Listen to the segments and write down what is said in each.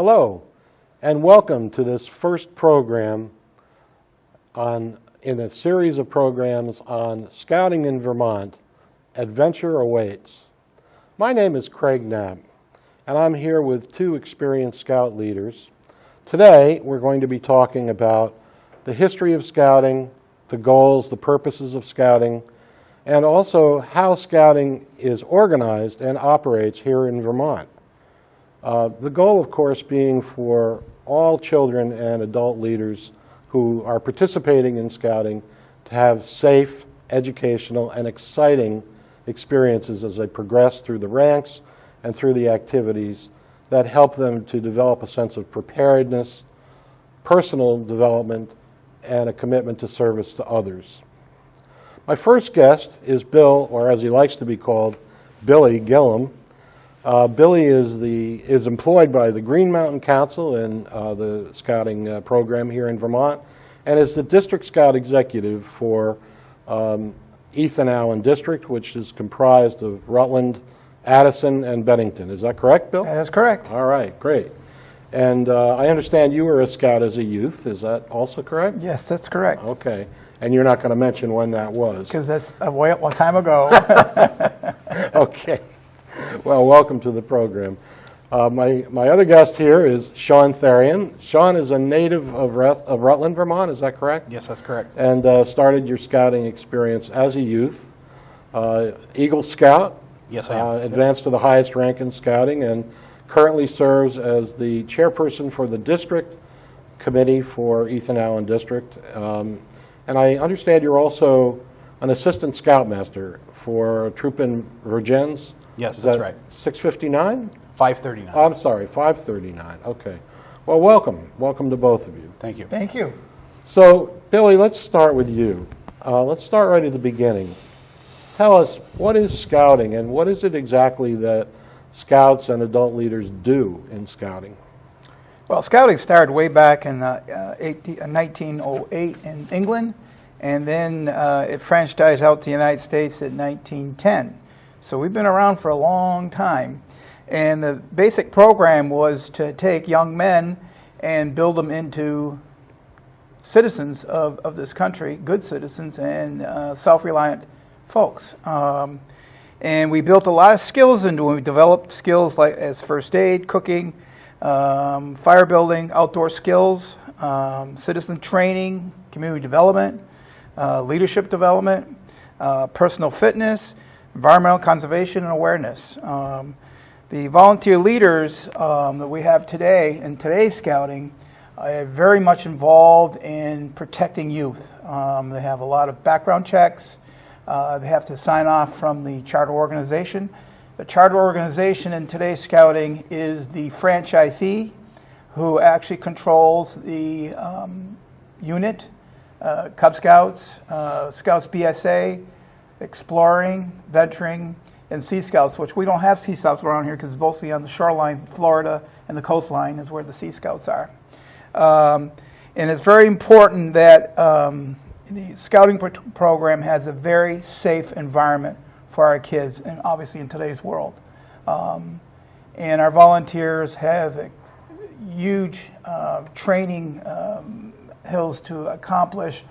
Hello, and welcome to this first program in a series of programs on scouting in Vermont. Adventure awaits. My name is Craig Knapp, and I'm here with two experienced scout leaders. Today, we're going to be talking about the history of scouting, the goals, the purposes of scouting, and also how scouting is organized and operates here in Vermont. The goal, of course, being for all children and adult leaders who are participating in scouting to have safe, educational, and exciting experiences as they progress through the ranks and through the activities that help them to develop a sense of preparedness, personal development, and a commitment to service to others. My first guest is Bill, or as he likes to be called, Billy Gillum. Billy is employed by the Green Mountain Council in the scouting program here in Vermont, and is the District Scout Executive for Ethan Allen District, which is comprised of Rutland, Addison, and Bennington. Is that correct, Bill? That is correct. All right, great. And I understand you were a scout as a youth. Is that also correct? Yes, that's correct. Okay. And you're not going to mention when that was? Because that's a one time ago. Okay. Well, welcome to the program. My other guest here is Sean Therian. Sean is a native of Rutland, Vermont. Is that correct? Yes, that's correct. And started your scouting experience as a youth. Eagle Scout. Yes, I am. Advanced to the highest rank in scouting, and currently serves as the chairperson for the district committee for Ethan Allen District. And I understand you're also an assistant scoutmaster for a troop in Vergennes. Yes, that's right. 659? 539. Oh, I'm sorry, 539. Okay. Well, welcome. Welcome to both of you. Thank you. Thank you. So, Billy, let's start with you. Let's start right at the beginning. Tell us, what is scouting, and what is it exactly that scouts and adult leaders do in scouting? Well, scouting started way back in 1908 in England, and then it franchised out to the United States in 1910. So we've been around for a long time. And the basic program was to take young men and build them into citizens of this country, good citizens and self-reliant folks. And we built a lot of skills into them. We developed skills like as first aid, cooking, fire building, outdoor skills, citizen training, community development, leadership development, personal fitness, environmental conservation and awareness. The volunteer leaders that we have today in today's scouting are very much involved in protecting youth. They have a lot of background checks. They have to sign off from the charter organization. The charter organization in today's scouting is the franchisee who actually controls the unit, Cub Scouts, Scouts BSA, Exploring, Venturing, and Sea Scouts, which we don't have Sea Scouts around here because it's mostly on the shoreline, Florida, and the coastline is where the Sea Scouts are. And it's very important that the scouting program has a very safe environment for our kids, and obviously in today's world. And our volunteers have huge training hills to accomplish.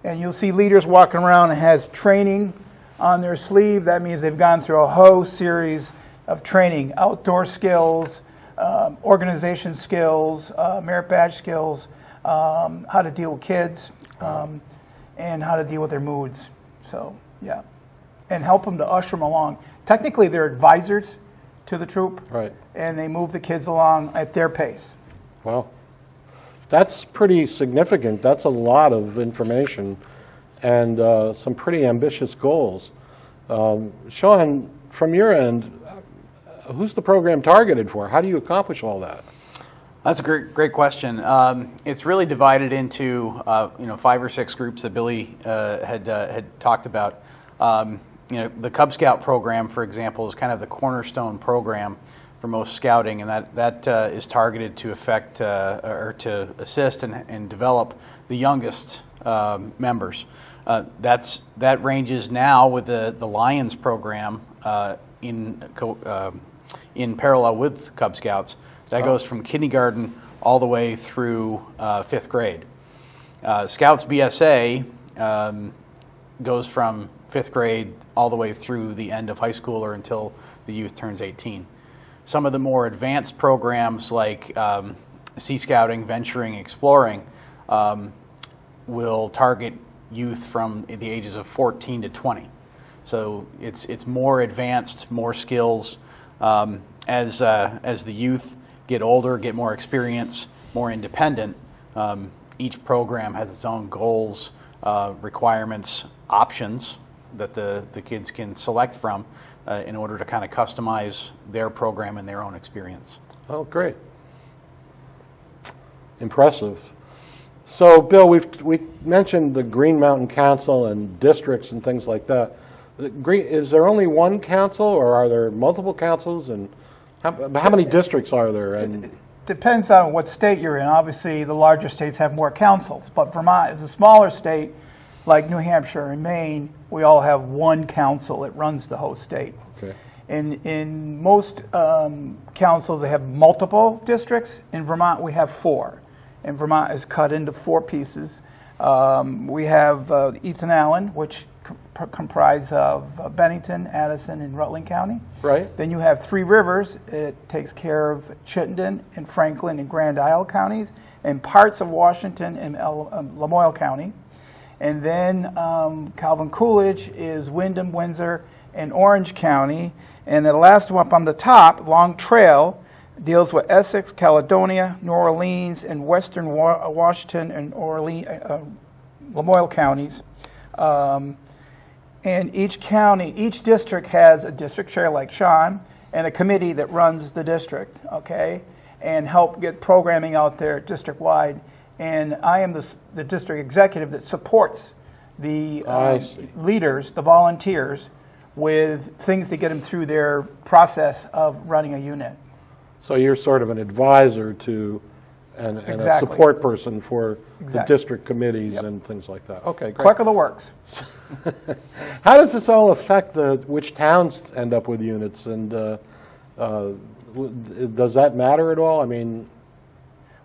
And you'll see leaders walking around and has training on their sleeve. That means they've gone through a whole series of training, outdoor skills, organization skills, merit badge skills, how to deal with kids, and how to deal with their moods. So, yeah. And help them to usher them along. Technically, they're advisors to the troop. Right. And they move the kids along at their pace. Well, that's pretty significant. That's a lot of information and some pretty ambitious goals. Sean, from your end, who's the program targeted for? How do you accomplish all that? That's a great question. It's really divided into 5 or 6 groups that Billy had talked about. The Cub Scout program, for example, is kind of the cornerstone program for most scouting, and that is targeted to affect or to assist and develop the youngest members. That ranges now with the Lions program in parallel with Cub Scouts That goes from kindergarten all the way through 5th grade. Scouts BSA goes from 5th grade all the way through the end of high school or until the youth turns 18. Some of the more advanced programs like Sea Scouting, Venturing, Exploring will target youth from the ages of 14 to 20. So it's more advanced, more skills. As the youth get older, get more experience, more independent, each program has its own goals, requirements, options that the kids can select from in order to kind of customize their program and their own experience. Oh, great. Impressive. So, Bill, we mentioned the Green Mountain Council and districts and things like that. Is there only one council, or are there multiple councils? And how many districts are there? And Depends on what state you're in. Obviously, the larger states have more councils, but Vermont is a smaller state, like New Hampshire and Maine. We all have one council that runs the whole state. Okay. In most councils, they have multiple districts. In Vermont, we have 4. And Vermont is cut into 4 pieces. We have Ethan Allen, which comprise of Bennington, Addison, and Rutland County. Right. Then you have 3 Rivers. It takes care of Chittenden and Franklin and Grand Isle counties, and parts of Washington and Lamoille County. And then Calvin Coolidge is Windham, Windsor, and Orange County. And the last one up on the top, Long Trail, deals with Essex, Caledonia, New Orleans, and Western Washington and Lamoille counties. And each district has a district chair like Sean and a committee that runs the district, okay, and help get programming out there district-wide. And I am the district executive that supports the leaders, the volunteers, with things to get them through their process of running a unit. So you're sort of an advisor to and a support person for the district committees and things like that. Okay, great. Clerk of the Works. How does this all affect which towns end up with units, and does that matter at all? I mean,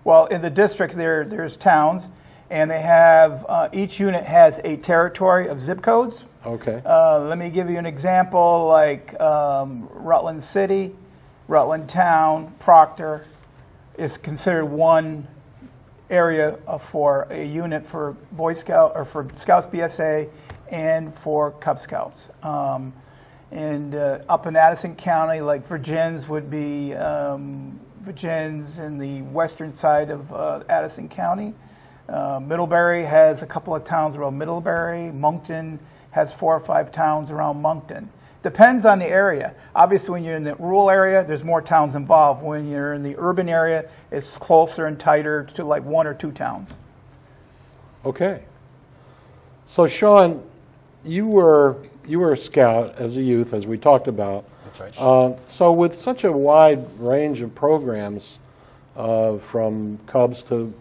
well, in the district there's towns, and they have each unit has a territory of zip codes. Okay. Let me give you an example, like Rutland City, Rutland Town, Proctor is considered one area for a unit for Boy Scout or for Scouts BSA and for Cub Scouts. And up in Addison County, like Virgins would be Virgins in the western side of Addison County. Middlebury has a couple of towns around Middlebury. Moncton has 4 or 5 towns around Moncton. Depends on the area. Obviously, when you're in the rural area, there's more towns involved. When you're in the urban area, it's closer and tighter to like 1 or 2 towns. Okay. So, Sean, you were a scout as a youth, as we talked about. That's right. So, with such a wide range of programs, from Cubs to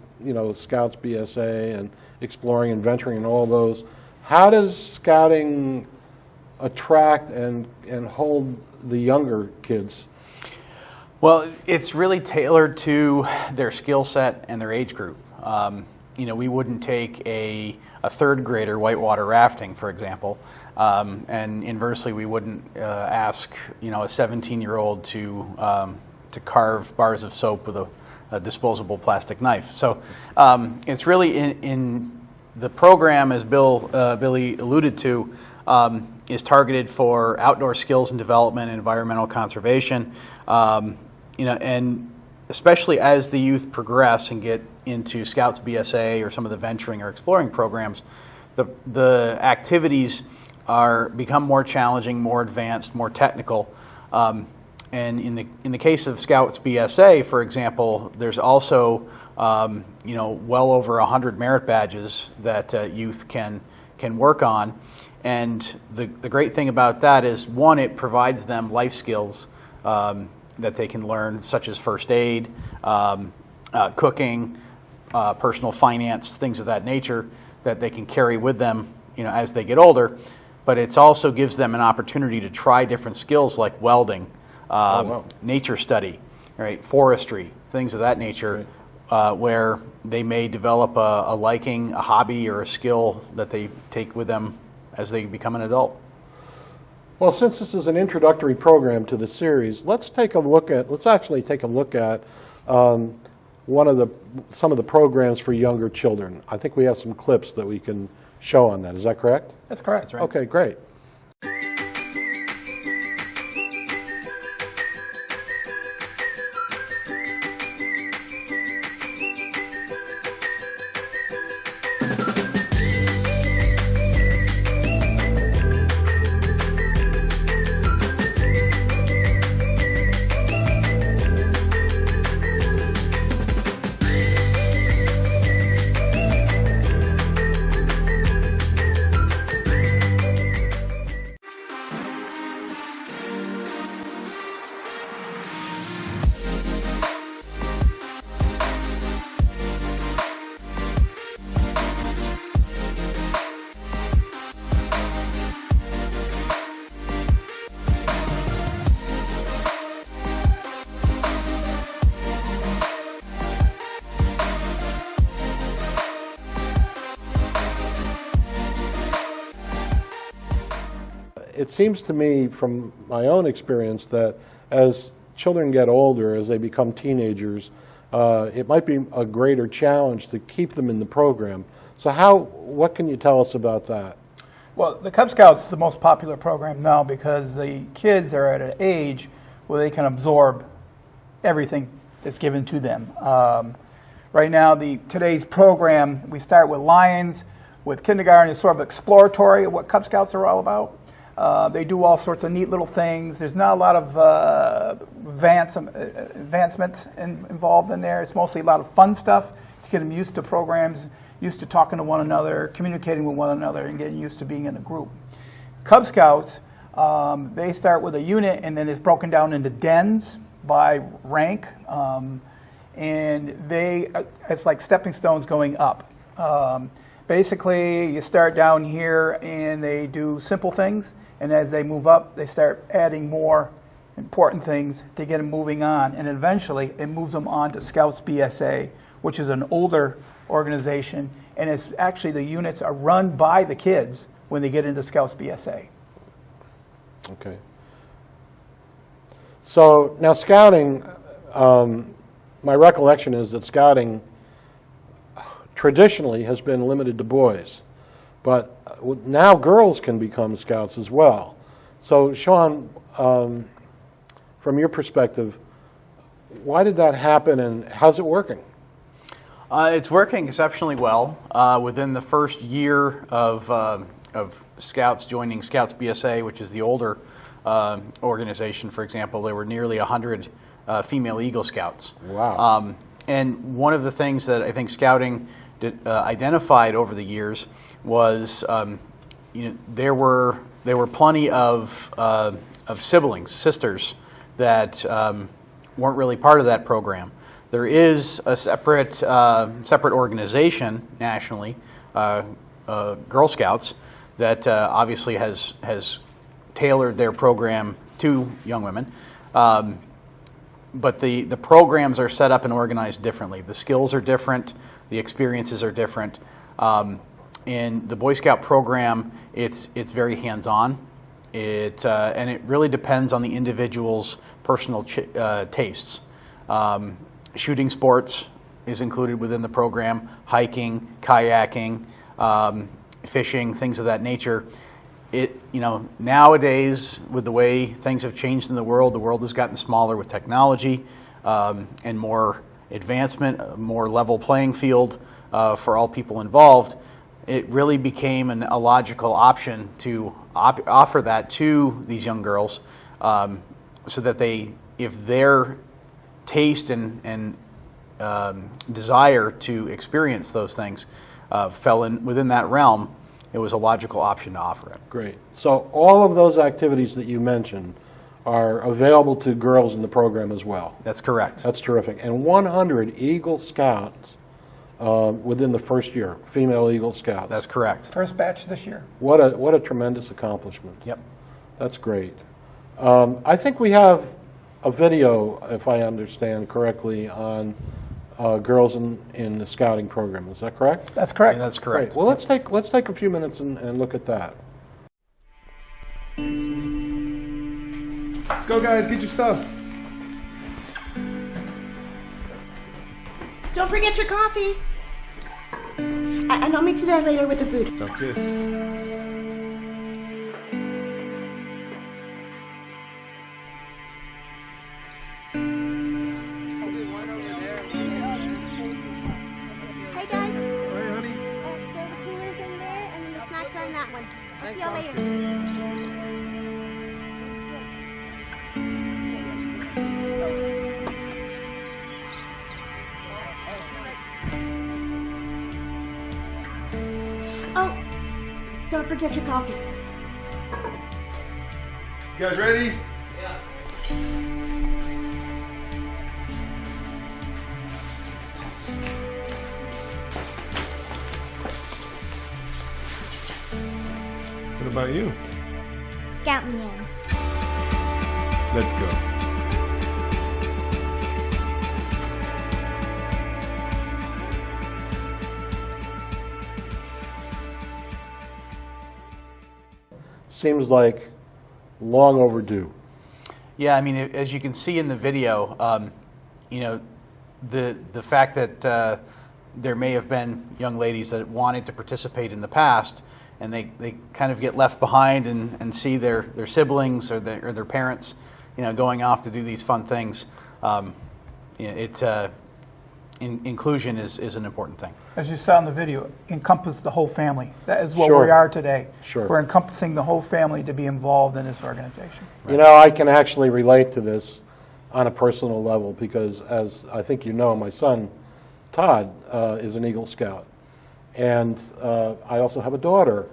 Scouts BSA and Exploring and Venturing and all those, how does scouting attract and hold the younger kids? Well, it's really tailored to their skill set and their age group. We wouldn't take a 3rd grader whitewater rafting, for example, and inversely, we wouldn't ask a 17-year-old to carve bars of soap with a disposable plastic knife. So it's really in the program, as Billy alluded to, is targeted for outdoor skills and development and environmental conservation, and especially as the youth progress and get into Scouts BSA or some of the venturing or exploring programs, the activities become more challenging, more advanced, more technical. And in the case of Scouts BSA, for example, there's also well over 100 merit badges that youth can work on. And the great thing about that is, one, it provides them life skills that they can learn, such as first aid, cooking, personal finance, things of that nature, that they can carry with them as they get older. But it also gives them an opportunity to try different skills like welding, nature study, right? Forestry, things of that nature, where they may develop a liking, a hobby, or a skill that they take with them as they become an adult. Well, since this is an introductory program to the series, let's actually take a look at some of the programs for younger children. I think we have some clips that we can show on that. Is that correct? That's correct. That's right. Okay, great. It seems to me from my own experience that as children get older, as they become teenagers, it might be a greater challenge to keep them in the program. So what can you tell us about that? Well, the Cub Scouts is the most popular program now because the kids are at an age where they can absorb everything that's given to them. Right now, today's program, we start with Lions, with kindergarten is sort of exploratory of what Cub Scouts are all about. They do all sorts of neat little things. There's not a lot of advancements involved in there. It's mostly a lot of fun stuff to get them used to programs, used to talking to one another, communicating with one another, and getting used to being in a group. Cub Scouts, they start with a unit, and then it's broken down into dens by rank, and it's like stepping stones going up. Basically, you start down here, and they do simple things, and as they move up, they start adding more important things to get them moving on, and eventually it moves them on to Scouts BSA, which is an older organization, and it's actually the units are run by the kids when they get into Scouts BSA. Okay. So now scouting, my recollection is that scouting traditionally has been limited to boys, but now girls can become scouts as well. So Sean, from your perspective, why did that happen and how's it working? It's working exceptionally well. Within the first year of Scouts joining Scouts BSA, which is the older organization, for example, there were nearly 100 female Eagle Scouts. Wow. And one of the things that I think Scouting identified over the years was, there were plenty of siblings, sisters, that weren't really part of that program. There is a separate organization nationally, Girl Scouts, that obviously has tailored their program to young women. But the programs are set up and organized differently. The skills are different. The experiences are different. In the Boy Scout program, it's very hands-on. And it really depends on the individual's personal tastes. Shooting sports is included within the program, hiking, kayaking, fishing, things of that nature. Nowadays, with the way things have changed in the world has gotten smaller with technology and more advancement, a more level playing field for all people involved. It really became a logical option to offer that to these young girls so that if their taste and desire to experience those things fell within that realm, it was a logical option to offer it. Great. So all of those activities that you mentioned are available to girls in the program as well. That's correct. That's terrific. And 100 Eagle Scouts within the first year, female Eagle Scouts. That's correct. First batch this year. What a tremendous accomplishment. Yep. That's great. I think we have a video, if I understand correctly, on girls in the scouting program. Is that correct? That's correct. Yeah, that's correct. Great. Well, let's take a few minutes and look at that. Let's go, guys. Get your stuff. Don't forget your coffee. And I'll meet you there later with the food. Sounds good. Hey guys. Hey, honey. So the cooler's in there and then the snacks are in that one. I'll see y'all later. Oh, don't forget your coffee. You guys ready? What about you? Scout me in. Let's go. Seems like long overdue. Yeah, I mean, as you can see in the video, you know, the fact that there may have been young ladies that wanted to participate in the past, and they kind of get left behind and see their siblings or their parents, you know, going off to do these fun things. Inclusion is an important thing. As you saw in the video, encompass the whole family. That is what Sure. we are today. Sure. We're encompassing the whole family to be involved in this organization. You know, I can actually relate to this on a personal level because, as I think you know, my son, Todd, is an Eagle Scout. And I also have a daughter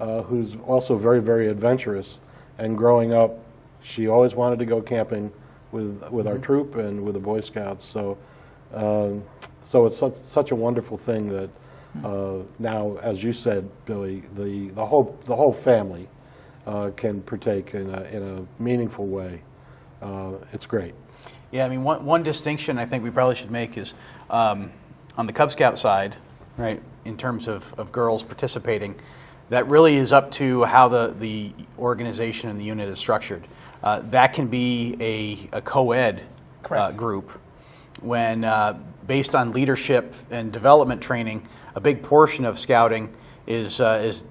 who's also very, very adventurous. And growing up, she always wanted to go camping with our troop and with the Boy Scouts. So it's such a wonderful thing that now, as you said, Billy, the whole family can partake in a meaningful way. It's great. Yeah, I mean, one distinction I think we probably should make is on the Cub Scout side, right, in terms of girls participating, that really is up to how the organization and the unit is structured. That can be a co-ed group when, based on leadership and development training, a big portion of scouting is the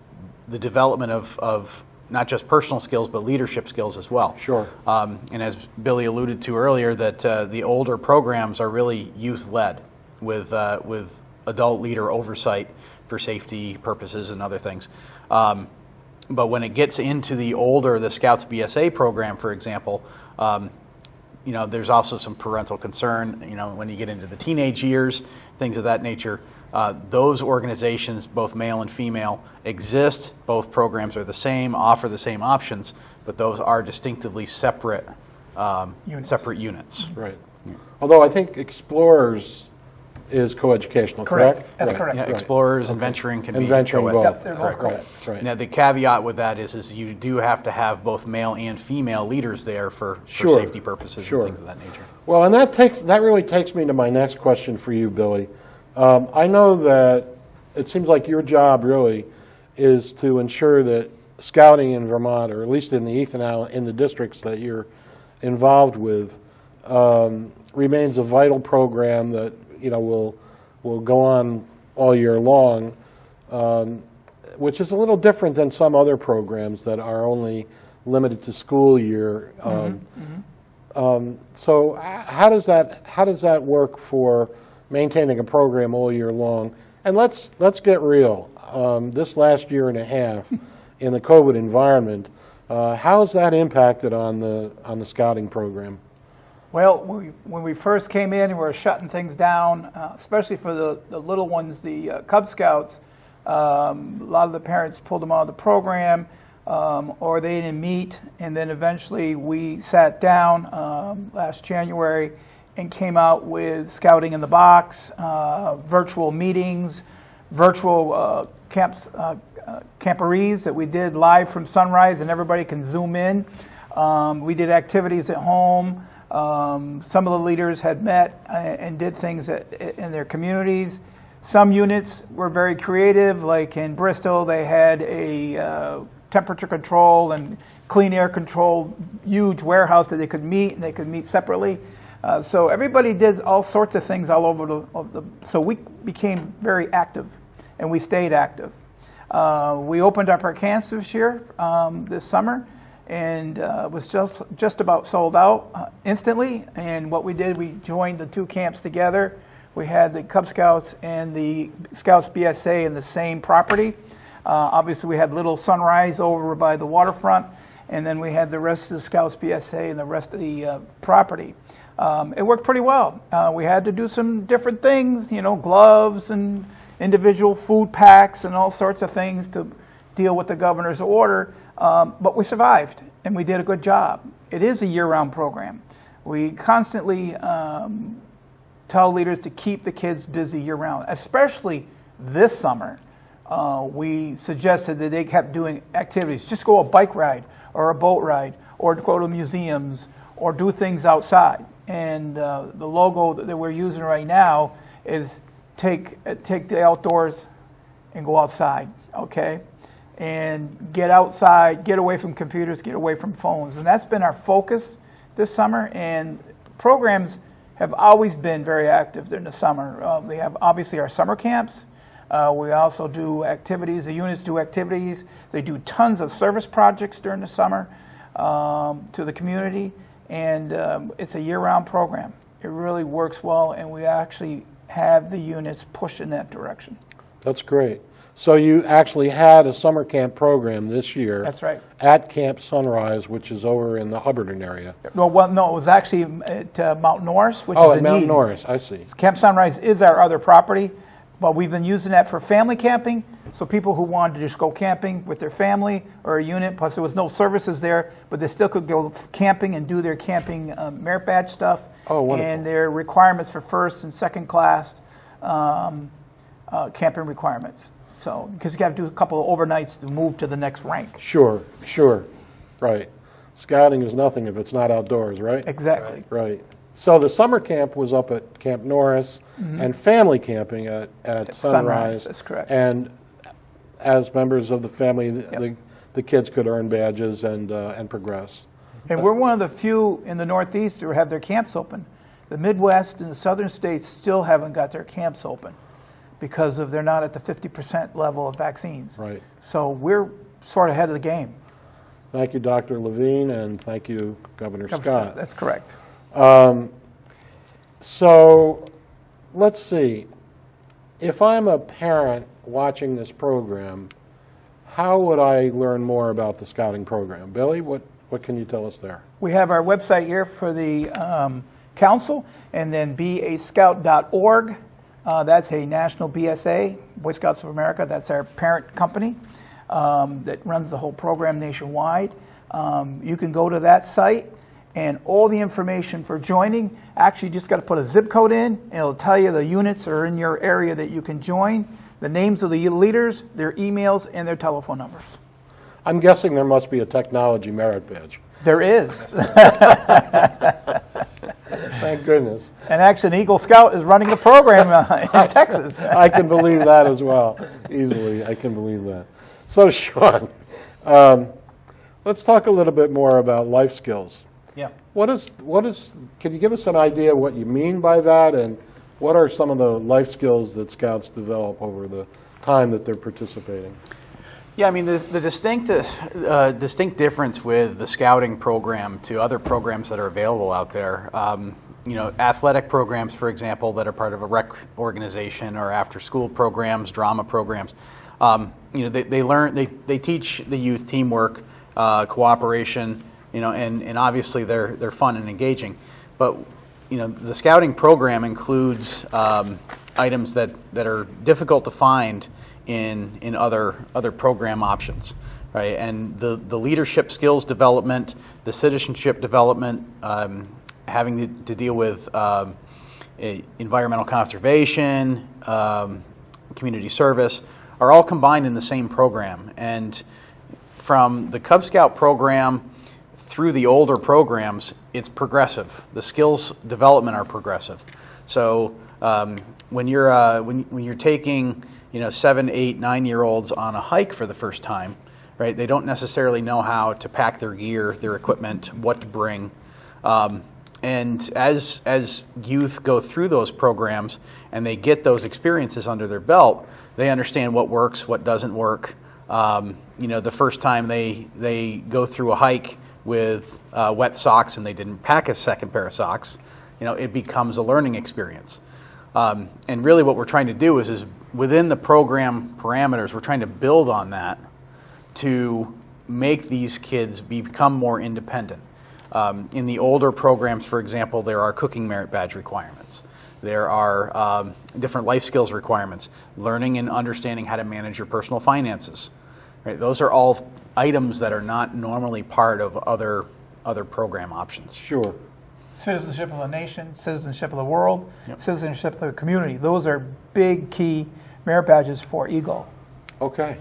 development of not just personal skills, but leadership skills as well. Sure. And as Billy alluded to earlier, that the older programs are really youth-led with adult leader oversight for safety purposes and other things. But when it gets into the Scouts BSA program, for example, you know, there's also some parental concern, you know, when you get into the teenage years, things of that nature. Those organizations, both male and female, exist. Both programs are the same, offer the same options, but those are distinctively separate units. Right. Although I think Explorers is coeducational, correct? That's Right. correct. Yeah, Right. Explorers and Venturing can And be venturing co-ed. both. Yep, they're both Right, co-ed. right. Now, the caveat with that is you do have to have both male and female leaders there for Sure. safety purposes Sure. and things of that nature. Well, and that really takes me to my next question for you, Billy. I know that it seems like your job really is to ensure that scouting in Vermont, or at least in the Ethan Allen, in the districts that you're involved with, remains a vital program that, you know, will go on all year long, which is a little different than some other programs that are only limited to school year. So how does that work for maintaining a program all year long? And let's get real. This last year and a half in the COVID environment, how has that impacted on the scouting program? Well, when we first came in and we were shutting things down, especially for the little ones, the Cub Scouts, a lot of the parents pulled them out of the program, or they didn't meet, and then eventually we sat down last January and came out with Scouting in the Box, virtual meetings, virtual camporees that we did live from sunrise, and everybody can zoom in. We did activities at home. Some of the leaders had met and did things in their communities. Some units were very creative, like in Bristol, they had a temperature control and clean air control huge warehouse that they could meet, and they could meet separately. So everybody did all sorts of things all over so we became very active, and we stayed active. We opened up our camps this year, this summer, and it was just about sold out instantly. And what we did, we joined the two camps together. We had the Cub Scouts and the Scouts BSA in the same property. Obviously, we had Little Sunrise over by the waterfront, and then we had the rest of the Scouts BSA and the rest of the property. It worked pretty well. We had to do some different things, you know, gloves and individual food packs and all sorts of things to deal with the governor's order, but we survived, and we did a good job. It is a year-round program. We constantly tell leaders to keep the kids busy year-round, especially this summer. We suggested that they kept doing activities. Just go a bike ride or a boat ride or go to museums or do things outside. And the logo that we're using right now is take the outdoors and go outside, okay? And get outside, get away from computers, get away from phones. And that's been our focus this summer. And programs have always been very active during the summer. We have obviously our summer camps. We also do activities. The units do activities. They do tons of service projects during the summer to the community. And it's a year-round program. It really works well, and we actually have the units push in that direction. That's great. So you actually had a summer camp program this year. That's right. At Camp Sunrise, which is over in the Hubbardton area. No, it was actually at Mount Norris, which is Oh, in at Mount Eden. Norris, I see. Camp Sunrise is our other property, but we've been using that for family camping, so people who wanted to just go camping with their family or a unit, plus there was no services there, but they still could go camping and do their camping merit badge stuff. Oh, wonderful. And their requirements for first and second class camping requirements. So, because you got to do a couple of overnights to move to the next rank. Sure, right. Scouting is nothing if it's not outdoors, right? Exactly. Right. So the summer camp was up at Camp Norris, and family camping at Sunrise. That's correct. And as members of the family, the kids could earn badges and progress. And we're one of the few in the Northeast who have their camps open. The Midwest and the southern states still haven't got their camps open because they're not at the 50% level of vaccines. Right. So we're sort of ahead of the game. Thank you, Dr. Levine, and thank you, Governor Scott. That's correct. So let's see. If I'm a parent watching this program, how would I learn more about the scouting program? Billy, what can you tell us there? We have our website here for the council, and then bascout.org. That's a national BSA, Boy Scouts of America. That's our parent company that runs the whole program nationwide. You can go to that site, and all the information for joining, actually you just got to put a zip code in, and it'll tell you the units are in your area that you can join, the names of the leaders, their emails, and their telephone numbers. I'm guessing there must be a technology merit badge. There is. Thank goodness. And actually, an Eagle Scout is running the program in Texas. I can believe that as well, easily. I can believe that. So, Sean, let's talk a little bit more about life skills. Yeah. Can you give us an idea of what you mean by that, and what are some of the life skills that Scouts develop over the time that they're participating? Yeah, I mean, the distinct difference with the scouting program to other programs that are available out there, athletic programs, for example, that are part of a rec organization, or after-school programs, drama programs, they teach the youth teamwork, cooperation, and obviously they're fun and engaging. But the scouting program includes items that are difficult to find in other program options, right? And the leadership skills development, the citizenship development, having to deal with environmental conservation, community service, are all combined in the same program. And from the Cub Scout program, through the older programs, it's progressive. The skills development are progressive. So when you're taking 7, 8, 9-year-olds on a hike for the first time, right? They don't necessarily know how to pack their gear, their equipment, what to bring. And as youth go through those programs and they get those experiences under their belt, they understand what works, what doesn't work. The first time they go through a hike with wet socks and they didn't pack a second pair of socks, it becomes a learning experience. And really what we're trying to do is within the program parameters, we're trying to build on that to make these kids become more independent. In the older programs, for example, there are cooking merit badge requirements. There are different life skills requirements, learning and understanding how to manage your personal finances. Right? Those are all items that are not normally part of other program options. Sure. Citizenship of the nation, citizenship of the world, citizenship of the community. Those are big key merit badges for Eagle. Okay.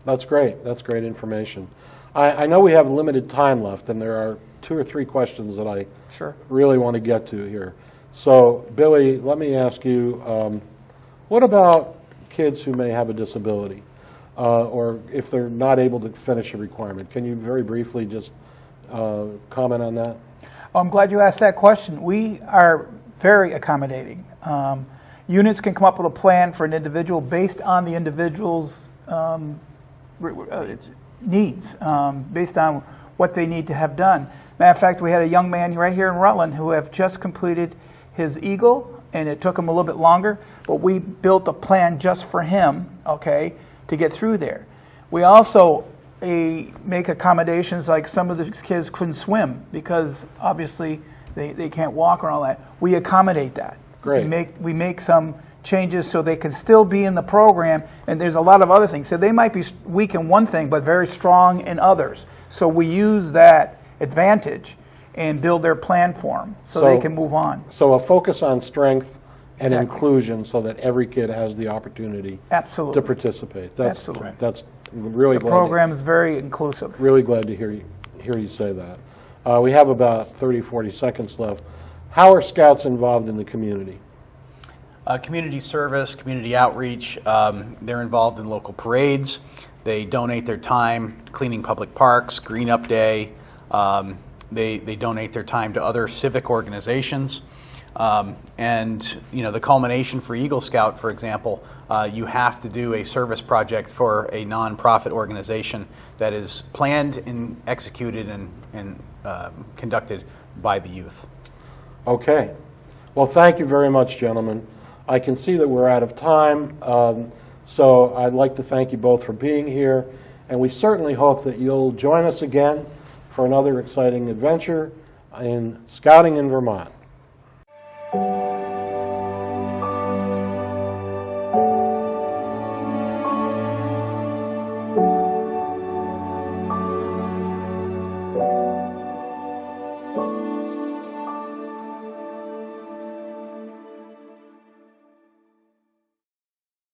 That's great. That's great information. I know we have limited time left, and there are 2 or 3 questions that I really want to get to here. So, Billy, let me ask you, what about kids who may have a disability, or if they're not able to finish a requirement? Can you very briefly just comment on that? I'm glad you asked that question. We are very accommodating. Units can come up with a plan for an individual based on the individual's needs, based on what they need to have done. Matter of fact, we had a young man right here in Rutland who have just completed his Eagle, and it took him a little bit longer, but we built a plan just for him, okay, to get through there. We also make accommodations, like some of the kids couldn't swim because obviously they can't walk or all that. We accommodate that. Great. We make some changes so they can still be in the program, and there's a lot of other things. So they might be weak in one thing but very strong in others. So we use that advantage and build their plan for them so they can move on. So a focus on strength and inclusion so that every kid has the opportunity to participate. Absolutely. That's really the program is very inclusive. Really glad to hear you say that. We have about 30, 40 seconds left. How are Scouts involved in the community? Community service, community outreach. They're involved in local parades. They donate their time cleaning public parks, Green Up Day. They donate their time to other civic organizations. And the culmination for Eagle Scout, for example, you have to do a service project for a nonprofit organization that is planned and executed and conducted by the youth. Okay. Well, thank you very much, gentlemen. I can see that we're out of time, so I'd like to thank you both for being here, and we certainly hope that you'll join us again for another exciting adventure in Scouting in Vermont.